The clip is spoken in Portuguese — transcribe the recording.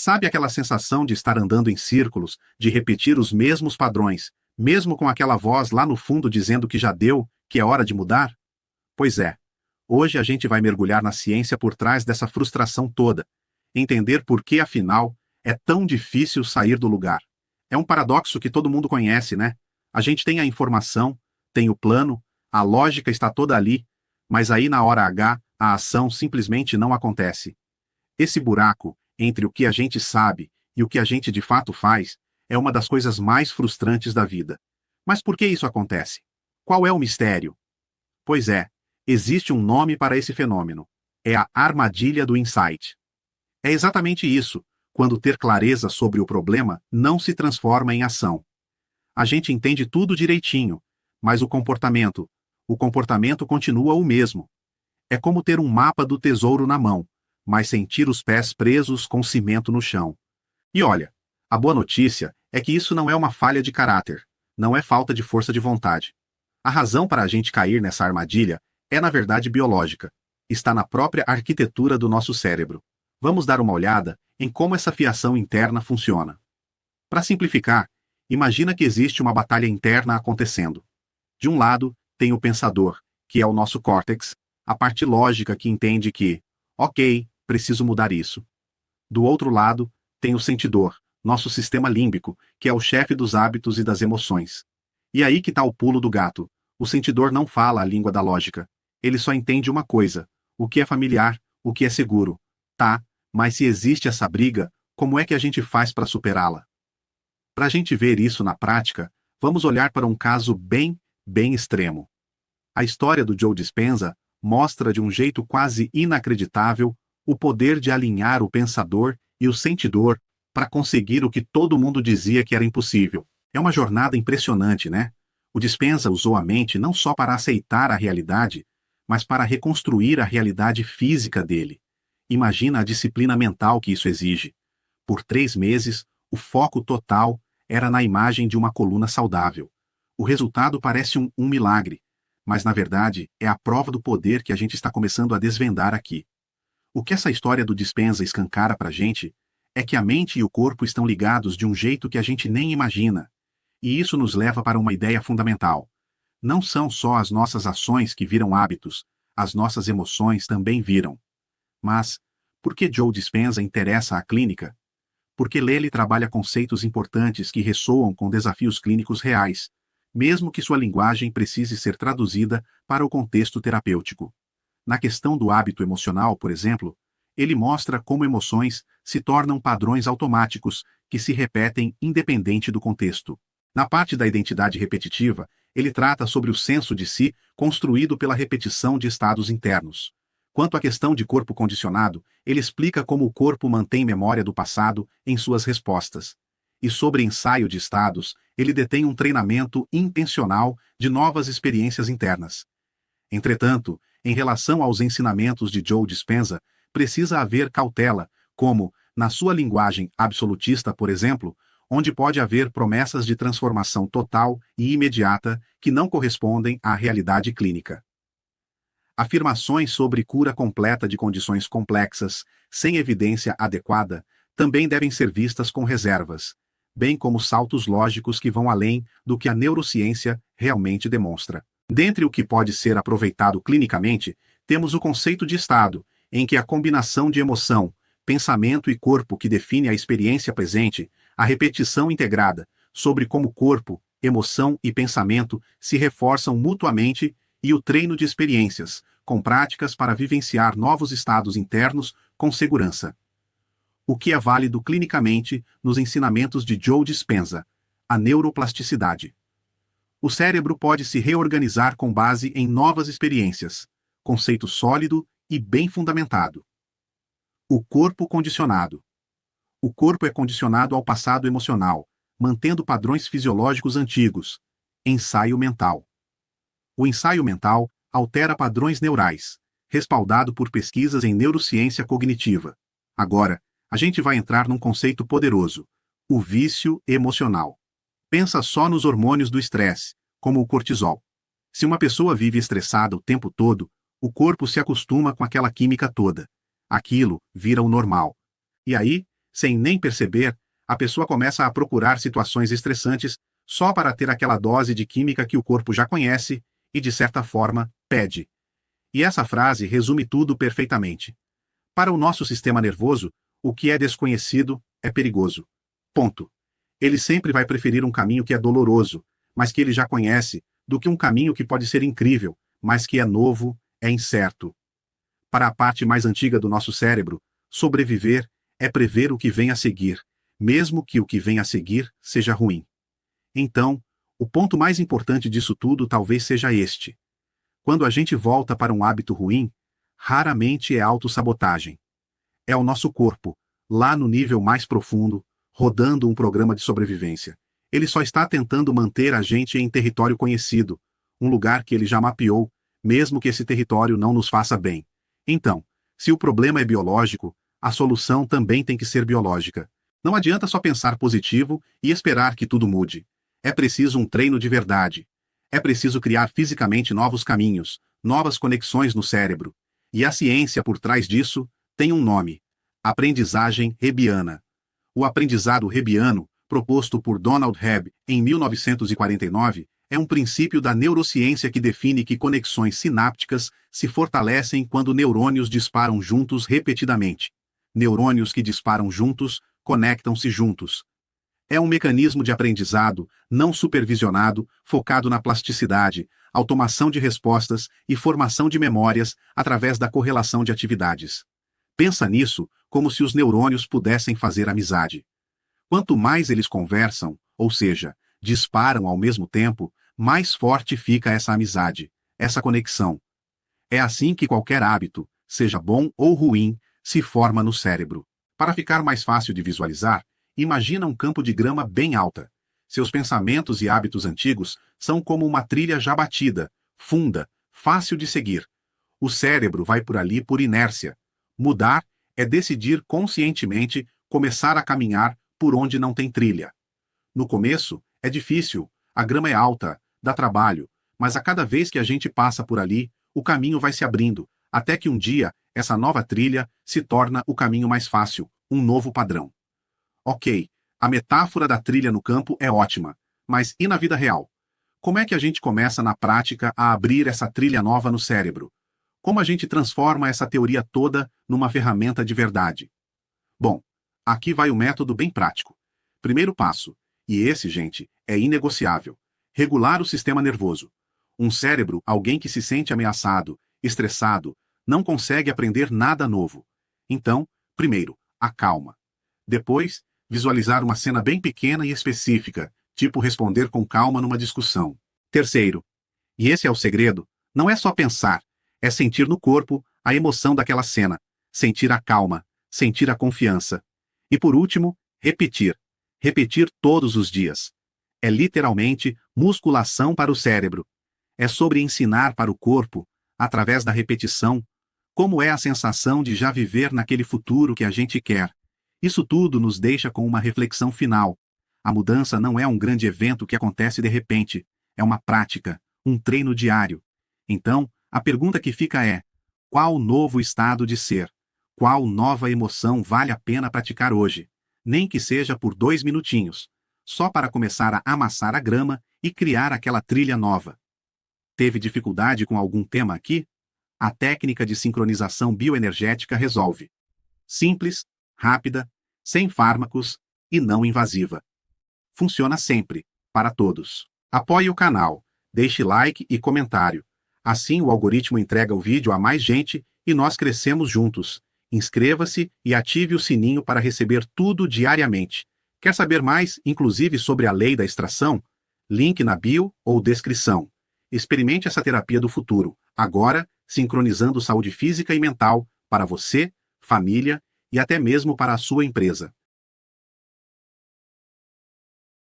Sabe aquela sensação de estar andando em círculos, de repetir os mesmos padrões, mesmo com aquela voz lá no fundo dizendo que já deu, que é hora de mudar? Pois é. Hoje a gente vai mergulhar na ciência por trás dessa frustração toda, entender por que, afinal, é tão difícil sair do lugar. É um paradoxo que todo mundo conhece, né? A gente tem a informação, tem o plano, a lógica está toda ali, mas aí na hora H, a ação simplesmente não acontece. Esse buraco entre o que a gente sabe e o que a gente de fato faz é uma das coisas mais frustrantes da vida. Mas por que isso acontece? Qual é o mistério? Pois é, existe um nome para esse fenômeno. É a armadilha do insight. É exatamente isso, quando ter clareza sobre o problema não se transforma em ação. A gente entende tudo direitinho, mas o comportamento continua o mesmo. É como ter um mapa do tesouro na mão, mas sentir os pés presos com cimento no chão. E olha, a boa notícia é que isso não é uma falha de caráter, não é falta de força de vontade. A razão para a gente cair nessa armadilha é, na verdade, biológica. Está na própria arquitetura do nosso cérebro. Vamos dar uma olhada em como essa fiação interna funciona. Para simplificar, imagina que existe uma batalha interna acontecendo. De um lado, tem o pensador, que é o nosso córtex, a parte lógica que entende que, ok, preciso mudar isso. Do outro lado, tem o sentidor, nosso sistema límbico, que é o chefe dos hábitos e das emoções. E aí que está o pulo do gato. O sentidor não fala a língua da lógica. Ele só entende uma coisa: o que é familiar, o que é seguro. Tá, mas se existe essa briga, como é que a gente faz para superá-la? Para a gente ver isso na prática, vamos olhar para um caso bem extremo. A história do Joe Dispenza mostra de um jeito quase inacreditável o poder de alinhar o pensador e o sentidor para conseguir o que todo mundo dizia que era impossível. É uma jornada impressionante, né? O Dispenza usou a mente não só para aceitar a realidade, mas para reconstruir a realidade física dele. Imagina a disciplina mental que isso exige. Por 3 meses, o foco total era na imagem de uma coluna saudável. O resultado parece um milagre, mas na verdade é a prova do poder que a gente está começando a desvendar aqui. O que essa história do Dispenza escancara pra gente é que a mente e o corpo estão ligados de um jeito que a gente nem imagina. E isso nos leva para uma ideia fundamental. Não são só as nossas ações que viram hábitos, as nossas emoções também viram. Mas, por que Joe Dispenza interessa à clínica? Porque Lely trabalha conceitos importantes que ressoam com desafios clínicos reais, mesmo que sua linguagem precise ser traduzida para o contexto terapêutico. Na questão do hábito emocional, por exemplo, ele mostra como emoções se tornam padrões automáticos que se repetem independente do contexto. Na parte da identidade repetitiva, ele trata sobre o senso de si construído pela repetição de estados internos. Quanto à questão de corpo condicionado, ele explica como o corpo mantém memória do passado em suas respostas. E sobre ensaio de estados, ele detém um treinamento intencional de novas experiências internas. Entretanto, em relação aos ensinamentos de Joe Dispenza, precisa haver cautela, como, na sua linguagem absolutista, por exemplo, onde pode haver promessas de transformação total e imediata que não correspondem à realidade clínica. Afirmações sobre cura completa de condições complexas, sem evidência adequada, também devem ser vistas com reservas, bem como saltos lógicos que vão além do que a neurociência realmente demonstra. Dentre o que pode ser aproveitado clinicamente, temos o conceito de estado, em que a combinação de emoção, pensamento e corpo que define a experiência presente, a repetição integrada, sobre como corpo, emoção e pensamento se reforçam mutuamente e o treino de experiências, com práticas para vivenciar novos estados internos com segurança. O que é válido clinicamente nos ensinamentos de Joe Dispenza, a neuroplasticidade. O cérebro pode se reorganizar com base em novas experiências, conceito sólido e bem fundamentado. O corpo condicionado. O corpo é condicionado ao passado emocional, mantendo padrões fisiológicos antigos. Ensaio mental. O ensaio mental altera padrões neurais, respaldado por pesquisas em neurociência cognitiva. Agora, a gente vai entrar num conceito poderoso: o vício emocional. Pensa só nos hormônios do estresse, como o cortisol. Se uma pessoa vive estressada o tempo todo, o corpo se acostuma com aquela química toda. Aquilo vira o normal. E aí, Sem nem perceber, a pessoa começa a procurar situações estressantes só para ter aquela dose de química que o corpo já conhece e, de certa forma, pede. E essa frase resume tudo perfeitamente. Para o nosso sistema nervoso, o que é desconhecido é perigoso. Ponto. Ele sempre vai preferir um caminho que é doloroso, mas que ele já conhece, do que um caminho que pode ser incrível, mas que é novo, é incerto. Para a parte mais antiga do nosso cérebro, sobreviver é prever o que vem a seguir, mesmo que o que vem a seguir seja ruim. Então, o ponto mais importante disso tudo talvez seja este. Quando a gente volta para um hábito ruim, raramente é autossabotagem. É o nosso corpo, lá no nível mais profundo, rodando um programa de sobrevivência. Ele só está tentando manter a gente em território conhecido, um lugar que ele já mapeou, mesmo que esse território não nos faça bem. Então, se o problema é biológico, a solução também tem que ser biológica. Não adianta só pensar positivo e esperar que tudo mude. É preciso um treino de verdade. É preciso criar fisicamente novos caminhos, novas conexões no cérebro. E a ciência por trás disso tem um nome: aprendizagem Hebbiana. O aprendizado Hebbiano, proposto por Donald Hebb em 1949, é um princípio da neurociência que define que conexões sinápticas se fortalecem quando neurônios disparam juntos repetidamente. Neurônios que disparam juntos conectam-se juntos. É um mecanismo de aprendizado não supervisionado, focado na plasticidade, automação de respostas e formação de memórias através da correlação de atividades. Pensa nisso como se os neurônios pudessem fazer amizade. Quanto mais eles conversam, ou seja, disparam ao mesmo tempo, mais forte fica essa amizade, essa conexão. É assim que qualquer hábito, seja bom ou ruim, se forma no cérebro. Para ficar mais fácil de visualizar, imagina um campo de grama bem alta. Seus pensamentos e hábitos antigos são como uma trilha já batida, funda, fácil de seguir. O cérebro vai por ali por inércia. Mudar é decidir conscientemente começar a caminhar por onde não tem trilha. No começo, é difícil, a grama é alta, dá trabalho, mas a cada vez que a gente passa por ali, o caminho vai se abrindo, até que um dia, essa nova trilha se torna o caminho mais fácil, um novo padrão. Ok, a metáfora da trilha no campo é ótima, mas e na vida real? Como é que a gente começa na prática a abrir essa trilha nova no cérebro? Como a gente transforma essa teoria toda numa ferramenta de verdade? Bom, aqui vai o método bem prático. Primeiro passo, e esse, gente, é inegociável: regular o sistema nervoso. Um cérebro, alguém que se sente ameaçado, estressado, não consegue aprender nada novo. Então, primeiro, acalma. Depois, visualizar uma cena bem pequena e específica, tipo responder com calma numa discussão. Terceiro, e esse é o segredo, não é só pensar, é sentir no corpo a emoção daquela cena, sentir a calma, sentir a confiança. E por último, repetir. Repetir todos os dias. É literalmente musculação para o cérebro. É sobre ensinar para o corpo, através da repetição, como é a sensação de já viver naquele futuro que a gente quer. Isso tudo nos deixa com uma reflexão final. A mudança não é um grande evento que acontece de repente, é uma prática, um treino diário. Então, a pergunta que fica é: qual novo estado de ser? Qual nova emoção vale a pena praticar hoje? Nem que seja por 2 minutinhos, só para começar a amassar a grama e criar aquela trilha nova. Teve dificuldade com algum tema aqui? A técnica de sincronização bioenergética resolve. Simples, rápida, sem fármacos e não invasiva. Funciona sempre, para todos. Apoie o canal, deixe like e comentário. Assim o algoritmo entrega o vídeo a mais gente e nós crescemos juntos. Inscreva-se e ative o sininho para receber tudo diariamente. Quer saber mais, inclusive sobre a lei da extração? Link na bio ou descrição. Experimente essa terapia do futuro, agora sincronizando saúde física e mental para você, família e até mesmo para a sua empresa.